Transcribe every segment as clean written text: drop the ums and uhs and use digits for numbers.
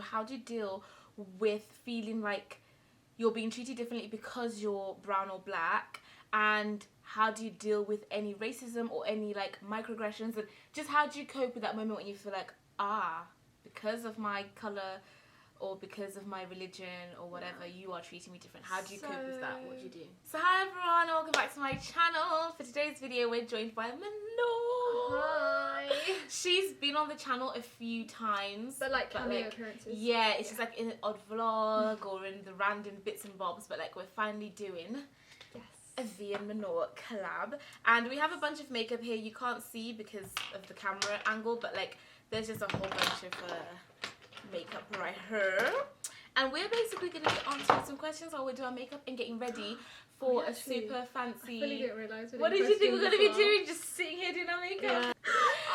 How do you deal with feeling like you're being treated differently because you're brown or black? And how do you deal with any racism or any like microaggressions? And just how do you cope with that moment when you feel like, because of my colour or because of my religion or whatever, you are treating me different? How do you cope with that? What do you do? So hi everyone, welcome back to my channel. For today's video, we're joined by Manor. Hi. She's been on the channel a few times. But like cameo appearances. Yeah, it's just like in an odd vlog or in the random bits and bobs. But like we're finally doing a V and Manor collab. And we have a bunch of makeup here. You can't see because of the camera angle, but like there's just a whole bunch of makeup right here. And we're basically going to be answering some questions while we're doing our makeup and getting ready for a super fancy... I really didn't realise. What did you think we were going to be doing? Just sitting here doing our makeup? Yeah.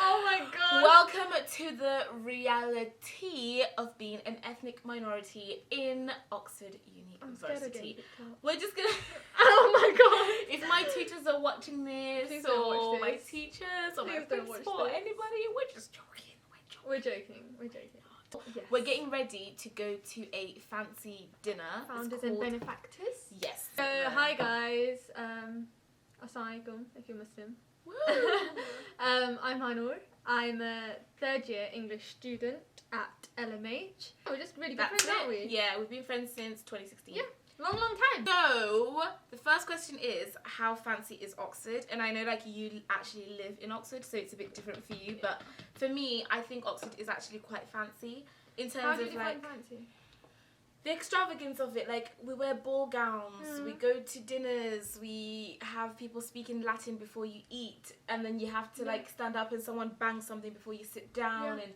Oh my god. Welcome to the reality of being an ethnic minority in Oxford University. We're just going to... Oh my god. If my tutors are watching this, Please don't or watch my this. teachers, or Please my don't principal, watch this. anybody, we're just joking. We're joking. Yes. We're getting ready to go to a fancy dinner. Founders and benefactors. Yes. So hi guys. Assalamualaikum if you're Muslim. Woo. I'm Manor. I'm a third year English student at LMH. We're just really good friends, aren't we? Yeah, we've been friends since 2016. Yeah. Long time. So, the first question is, how fancy is Oxford? And I know like you actually live in Oxford, so it's a bit different for you. But for me, I think Oxford is actually quite fancy in terms How do you of define like fancy? the extravagance of it. Like we wear ball gowns, we go to dinners, we have people speaking Latin before you eat, and then you have to like stand up and someone bangs something before you sit down, and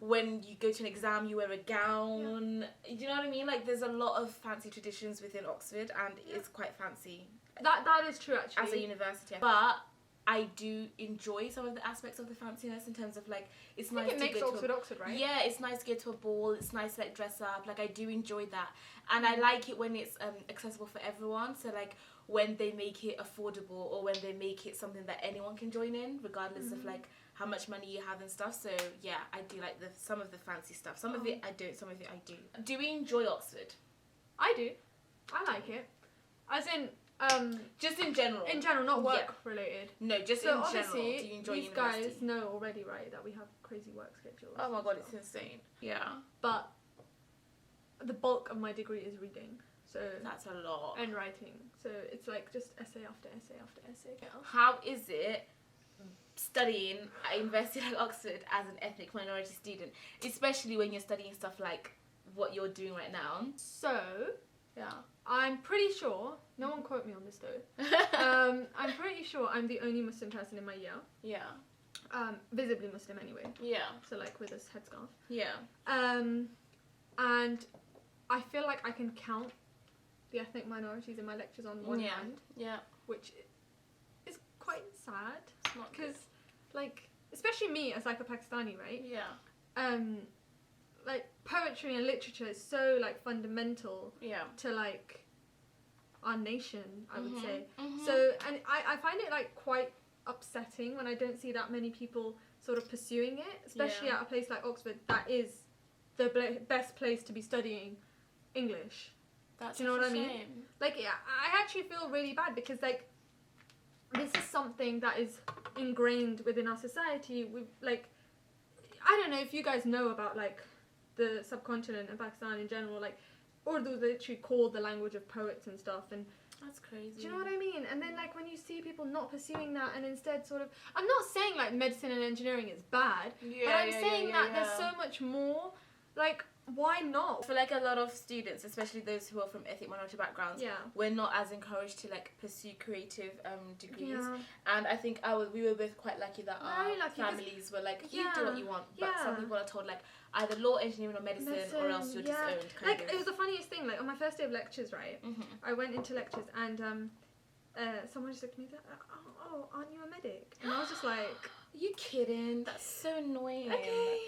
when you go to an exam you wear a gown. Do you know what I mean? Like there's a lot of fancy traditions within Oxford, and it's quite fancy. That is true actually. As a university, but I do enjoy some of the aspects of the fanciness in terms of like it's nice to makes go Oxford to a, Oxford, right? Yeah, it's nice to go to a ball. It's nice to like dress up. Like I do enjoy that, and I like it when it's accessible for everyone. So like when they make it affordable, or when they make it something that anyone can join in, regardless of like how much money you have and stuff. So yeah, I do like some of the fancy stuff. Some of it I don't. Some of it I do. Do we enjoy Oxford? I do. I like it. As in. Just in general. In general, not work related. No, just so in general. Do you enjoy these university? guys know already, right, that we have crazy work schedules. Oh my god, it's insane. Yeah. But the bulk of my degree is reading, so that's a lot. and writing. So it's like just essay after essay after essay. How is it studying at University like Oxford as an ethnic minority student, especially when you're studying stuff like what you're doing right now? So yeah. I'm pretty sure, no one quote me on this though, I'm pretty sure I'm the only Muslim person in my year. Yeah. Visibly Muslim anyway. Yeah. So like with this headscarf. Yeah. And I feel like I can count the ethnic minorities in my lectures on one hand. Yeah. Which is quite sad. It's not because like, especially me as like a Pakistani, right? Yeah. Like poetry and literature is so like fundamental to like our nation, I would say. So, and I find it like quite upsetting when I don't see that many people sort of pursuing it, especially at a place like Oxford that is the best place to be studying English. That's Do you know what I mean? Like, yeah, I actually feel really bad because like this is something that is ingrained within our society. We like, I don't know if you guys know about like the subcontinent and Pakistan in general, like Urdu is literally called the language of poets and stuff, and that's crazy. Do you know what I mean? And then like when you see people not pursuing that and instead sort of, I'm not saying like medicine and engineering is bad, but I'm saying that there's so much more, like why not? For like a lot of students, especially those who are from ethnic minority backgrounds, we're not as encouraged to like pursue creative degrees. And I think we were both quite lucky that our families were like, you do what you want, but some people are told like either law, engineering or medicine or else you're disowned. Like it was the funniest thing, like on my first day of lectures, right, I went into lectures and someone just looked at me and said, oh, aren't you a medic? And I was just like, are you kidding? That's so annoying. Okay.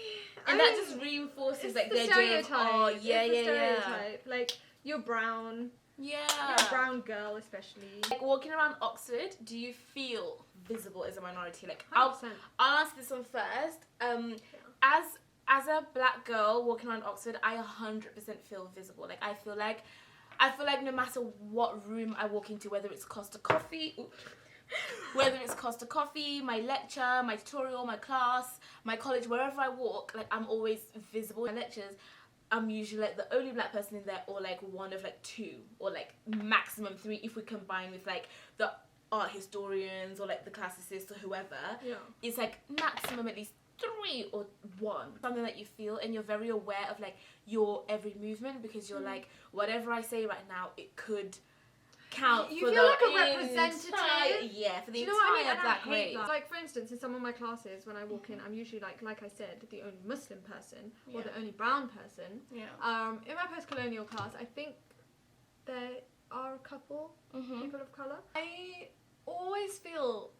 And that just reinforces like their stereotype. Oh yeah, stereotype. Like you're brown. Yeah. You're a brown girl, especially. Like walking around Oxford, do you feel visible as a minority? Like 100%. I'll answer this one first. As as a black girl walking around Oxford, I 100% feel visible. Like I feel like no matter what room I walk into, whether it's Costa Coffee, my lecture, my tutorial, my class, my college, wherever I walk, like I'm always visible. In my lectures, I'm usually like the only black person in there, or like one of like two, or like maximum three if we combine with like the art historians or like the classicists or whoever. Yeah. It's like maximum at least 3 or 1. Something that you feel, and you're very aware of like your every movement, because you're like, whatever I say right now, it could count. You for feel the like a representative. For the Do you know entire what I mean? And black I hate race. that. Like for instance, in some of my classes, when I walk in, I'm usually like I said, the only Muslim person or the only brown person. Yeah. In my post-colonial class, I think there are a couple people of color. I always feel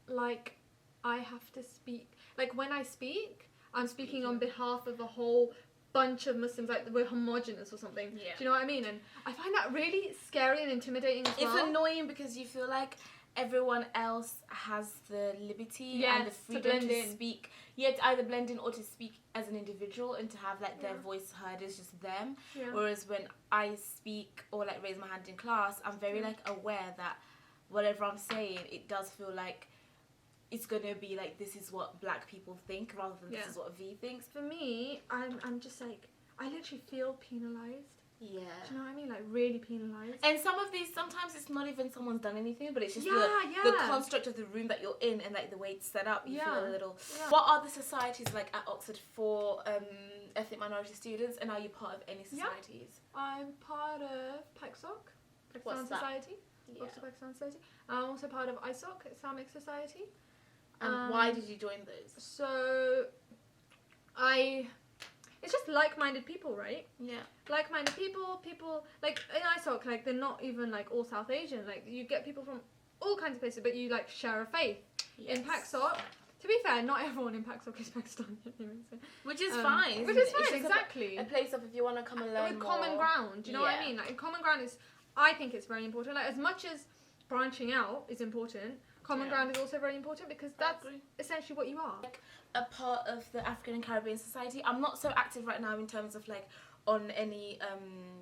like I have to speak. Like when I speak, I'm speaking on behalf of a whole bunch of Muslims, like we're homogenous or something. Yeah. Do you know what I mean? And I find that really scary and intimidating as well. It's annoying because you feel like everyone else has the liberty and the freedom to speak. Yeah, to either blend in or to speak as an individual and to have like their voice heard as just them. Yeah. Whereas when I speak or like raise my hand in class, I'm very like aware that whatever I'm saying, it does feel like it's gonna be like, this is what black people think rather than this is what V thinks. For me, I'm just like, I literally feel penalised. Yeah. Do you know what I mean? Like really penalised. And some of these, sometimes it's not even someone's done anything, but it's just the construct of the room that you're in and like the way it's set up. You feel a little. Yeah. What are the societies like at Oxford for ethnic minority students, and are you part of any societies? I'm part of PAKSOC, Pakistan Society. Yeah. Oxford Pakistan Society. I'm also part of ISOC, Islamic Society. And why did you join those? So, it's just like-minded people, right? Yeah. Like-minded people, like, in ISOC, like, they're not even, like, all South Asian. Like, you get people from all kinds of places, but you, like, share a faith. Yes. In PAKSOC, to be fair, not everyone in PAKSOC is Pakistani. Which is fine. Which is fine, exactly. A place of, if you want to come and learn with more. Common ground, do you know what I mean? Like, common ground is, I think it's very important. Like, as much as branching out is important, common ground is also very important, because that's essentially what you are. Like a part of the African and Caribbean Society. I'm not so active right now in terms of like on any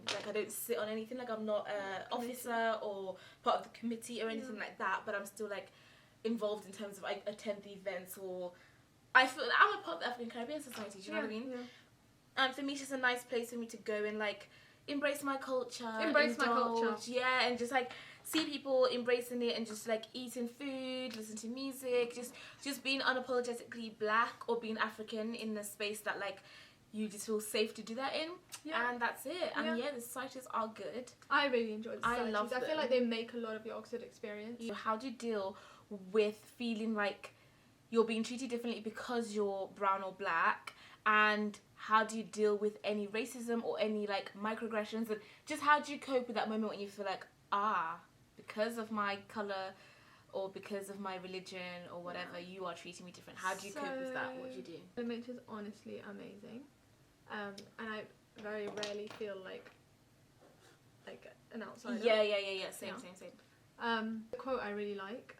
like I don't sit on anything, like I'm not a officer or part of the committee or anything like that, but I'm still like involved in terms of I attend the events, or I feel like I'm a part of the African Caribbean Society, do you know what I mean? Yeah. And for me it's just a nice place for me to go and like embrace my culture, and just like see people embracing it and just like eating food, listen to music, just being unapologetically black or being African in a space that like you just feel safe to do that in. And that's it. And the societies are good. I really enjoy the societies. I love them. I feel like they make a lot of your Oxford experience. How do you deal with feeling like you're being treated differently because you're brown or black, and how do you deal with any racism or any like microaggressions, and just how do you cope with that moment when you feel like, because of my colour or because of my religion or whatever, you are treating me different? How do you cope with that? What do you do? MH is honestly amazing, and I very rarely feel like an outsider. Yeah. Same. The quote I really like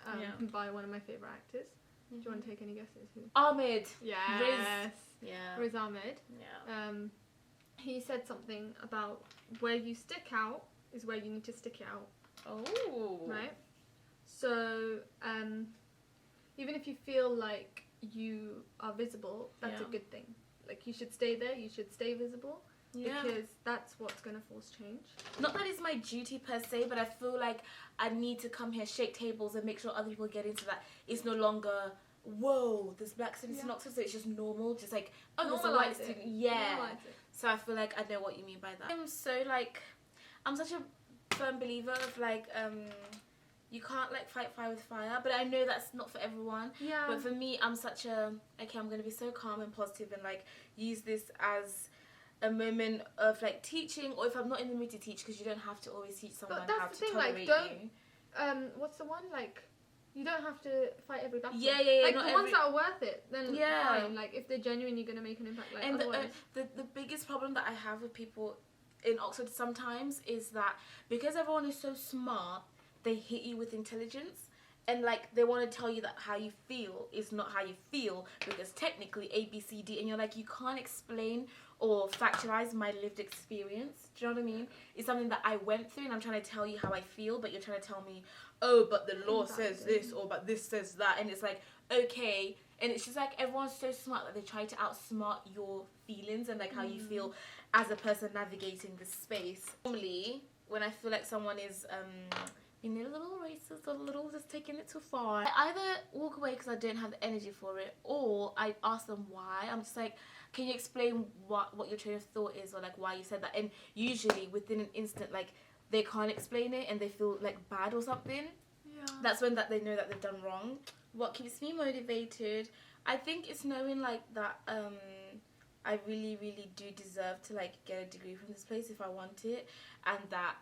by one of my favourite actors. Do you want to take any guesses? Who? Ahmed. Yes. Riz. Yeah. Riz Ahmed. Yeah. He said something about where you stick out is where you need to stick it out. Oh. Right? So, even if you feel like you are visible, that's a good thing. Like, you should stay there, you should stay visible. Yeah. Because that's what's going to force change. Not that it's my duty per se, but I feel like I need to come here, shake tables, and make sure other people get into that. It's no longer, whoa, there's black students in Oxford, so it's just normal. Just like, oh, there's a white student. Yeah. So I feel like I know what you mean by that. I'm such a firm believer of like, you can't like fight fire with fire, but I know that's not for everyone. Yeah. But for me, I'm such a, okay, I'm going to be so calm and positive and like use this as a moment of like teaching, or if I'm not in the mood to teach, because you don't have to always teach someone how to tolerate you. What's the one, like, you don't have to fight every battle. Yeah. Like the ones that are worth it, then fine. Like if they're genuinely going to make an impact. Like, and the biggest problem that I have with people in Oxford sometimes is that because everyone is so smart, they hit you with intelligence, and like they want to tell you that how you feel is not how you feel, because technically A, B, C, D, and you're like, you can't explain or factorize my lived experience. Do you know what I mean? It's something that I went through, and I'm trying to tell you how I feel, but you're trying to tell me, oh, but the law says this, or but this says that, and it's like, okay. And it's just like, everyone's so smart that they try to outsmart your feelings and like how you feel as a person navigating this space. Normally, when I feel like someone is being a little racist or a little just taking it too far, I either walk away because I don't have the energy for it, or I ask them why. I'm just like, can you explain what your train of thought is, or like why you said that? And usually within an instant, like they can't explain it and they feel like bad or something. Yeah. That's when that they know that they've done wrong. What keeps me motivated, I think it's knowing like that I really, really do deserve to like get a degree from this place if I want it, and that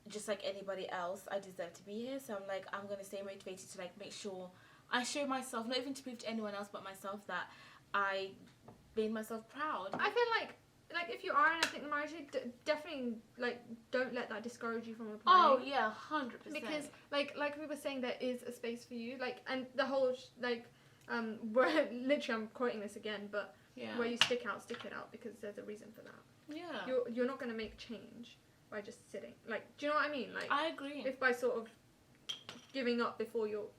just like anybody else, I deserve to be here. So I'm like, I'm gonna stay motivated to like make sure I show myself, not even to prove to anyone else but myself, that I made myself proud. I feel like if you are in a technology, definitely like don't let that discourage you from applying. Oh yeah, 100%. Because like we were saying, there is a space for you. Like, and the whole where literally I'm quoting this again, but where you stick it out because there's a reason for that. Yeah. You're not gonna make change by just sitting. Like, do you know what I mean? Like, I agree. If by sort of giving up before you're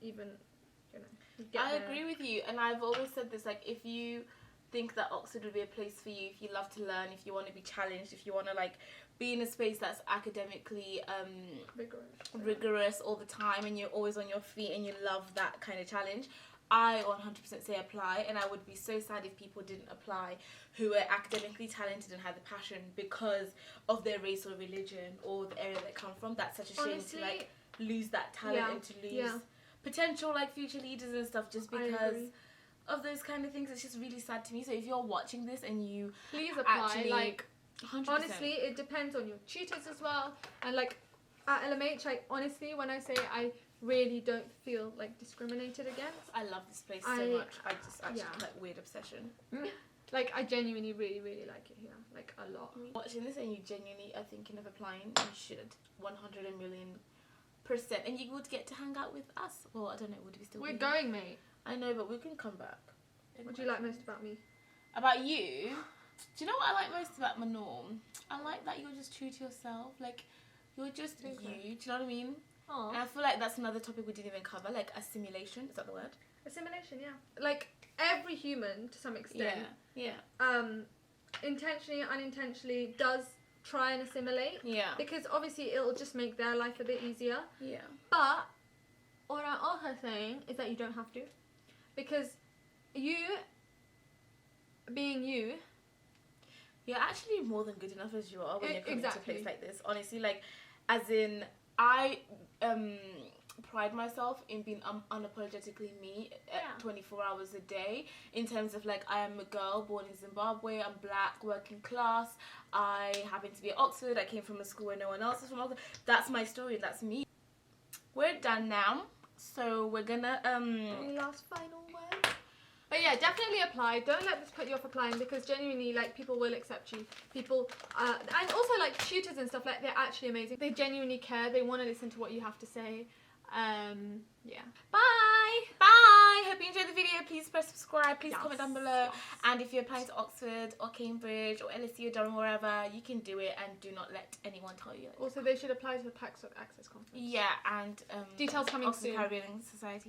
even, I agree with you, and I've always said this, like, if you think that Oxford would be a place for you, if you love to learn, if you want to be challenged, if you want to like be in a space that's academically rigorous all the time, and you're always on your feet and you love that kind of challenge, I 100% say apply. And I would be so sad if people didn't apply who were academically talented and had the passion because of their race or religion or the area they come from. That's such a shame. Honestly, to like lose that talent and to lose potential like future leaders and stuff just because of those kind of things. It's just really sad to me. So if you're watching this and you please apply, actually, like 100%. Honestly, it depends on your tutors as well. And like at LMH, like honestly, when I say I really don't feel like discriminated against, I love this place so much. I just actually like weird obsession. Like I genuinely really, really like it here, like a lot. Watching this and you genuinely are thinking of applying, you should 100,000,000%, and you would get to hang out with us. Well, I don't know, would we still? We're going, mate. I know, but we can come back. What do you like most about me? About you? Do you know what I like most about my norm? I like that you're just true to yourself. Like, you're just you. Do you know what I mean? Aww. And I feel like that's another topic we didn't even cover, like assimilation. Is that the word? Assimilation, yeah. Like every human, to some extent, intentionally, unintentionally, does try and assimilate. Yeah. Because obviously it'll just make their life a bit easier. Yeah. But what I'm also saying is that you don't have to, because you, being you, you're actually more than good enough as you are when you're coming to a place like this. Honestly, like, as in, I pride myself in being unapologetically me 24 hours a day, in terms of like, I am a girl born in Zimbabwe, I'm black, working class, I happen to be at Oxford, I came from a school where no one else is from Oxford. That's my story, that's me. We're done now, so we're gonna any last final words? But yeah, definitely apply. Don't let this put you off applying, because genuinely, like, people will accept you. People, and also like tutors and stuff, like, they're actually amazing. They genuinely care. They want to listen to what you have to say. Yeah. Bye. Bye. Hope you enjoyed the video. Please press subscribe. Please comment down below. And if you're applying to Oxford or Cambridge or LSE or Durham, wherever, you can do it, and do not let anyone tell you. Also, they should apply to the Pax Access Conference. Yeah, and details coming Oxford soon. Caribbean Society.